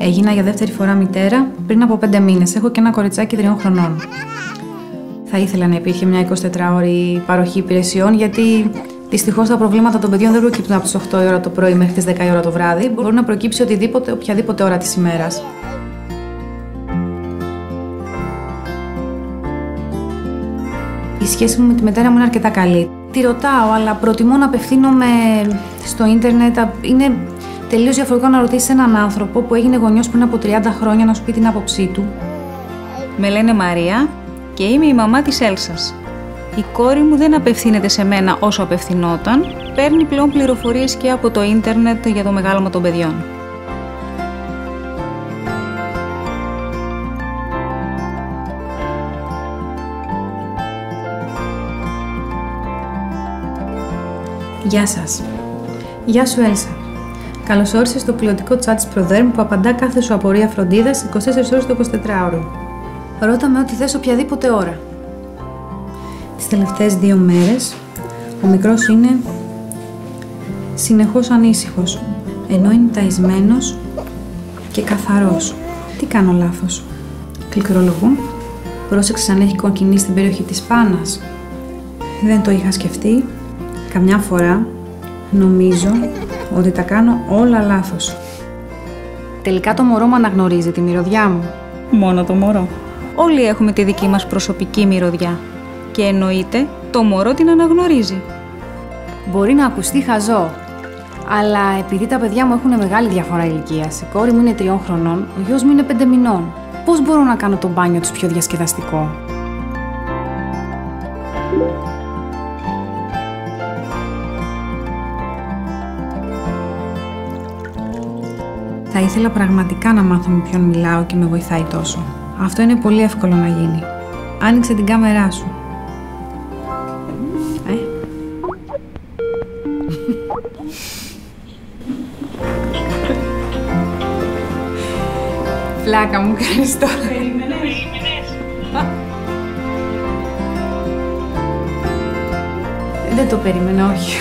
Έγινα για δεύτερη φορά μητέρα πριν από 5 μήνες. Έχω και ένα κοριτσάκι 3 χρονών. Θα ήθελα να υπήρχε μια 24ωρη παροχή υπηρεσιών, γιατί δυστυχώς τα προβλήματα των παιδιών δεν προκύπτουν από τις 8 η ώρα το πρωί μέχρι τις 10 η ώρα το βράδυ. Μπορεί να προκύψει οποιαδήποτε ώρα της ημέρας. Η σχέση μου με τη μητέρα μου είναι αρκετά καλή. Τη ρωτάω, αλλά προτιμώ να απευθύνομαι στο ίντερνετ. Είναι τελείως διαφορετικό να ρωτήσεις έναν άνθρωπο που έγινε γονιός πριν από 30 χρόνια να σου πει την άποψή του. Με λένε Μαρία και είμαι η μαμά της Έλσας. Η κόρη μου δεν απευθύνεται σε μένα όσο απευθυνόταν. Παίρνει πλέον πληροφορίες και από το ίντερνετ για το μεγάλωμα των παιδιών. Γεια σας. Γεια σου, Έλσα. Καλώς όρισες στο πιλωτικό chat της Proderm που απαντά κάθε σου απορία φροντίδας 24 ώρες το 24ωρο. Ρώτα με ό,τι θες οποιαδήποτε ώρα. Τις τελευταίες 2 μέρες ο μικρός είναι συνεχώς ανήσυχος, ενώ είναι ταϊσμένος και καθαρός. Τι κάνω λάθος? Κλικρολογώ. Πρόσεξες αν έχει κοκκινήσει στην περιοχή της πάνας? Δεν το είχα σκεφτεί. Καμιά φορά νομίζω ότι τα κάνω όλα λάθος. Τελικά το μωρό μου αναγνωρίζει τη μυρωδιά μου. Μόνο το μωρό. Όλοι έχουμε τη δική μας προσωπική μυρωδιά. Και εννοείται το μωρό την αναγνωρίζει. Μπορεί να ακουστεί χαζό, αλλά επειδή τα παιδιά μου έχουν μεγάλη διαφορά ηλικίας, η κόρη μου είναι 3 χρονών, ο γιος μου είναι 5 μηνών, πώς μπορώ να κάνω το μπάνιο τους πιο διασκεδαστικό? Θα ήθελα πραγματικά να μάθω με ποιον μιλάω και με βοηθάει τόσο. Αυτό είναι πολύ εύκολο να γίνει. Άνοιξε την κάμερά σου. Φλάκα μου κάνεις τώρα. Δεν το περίμενα, όχι.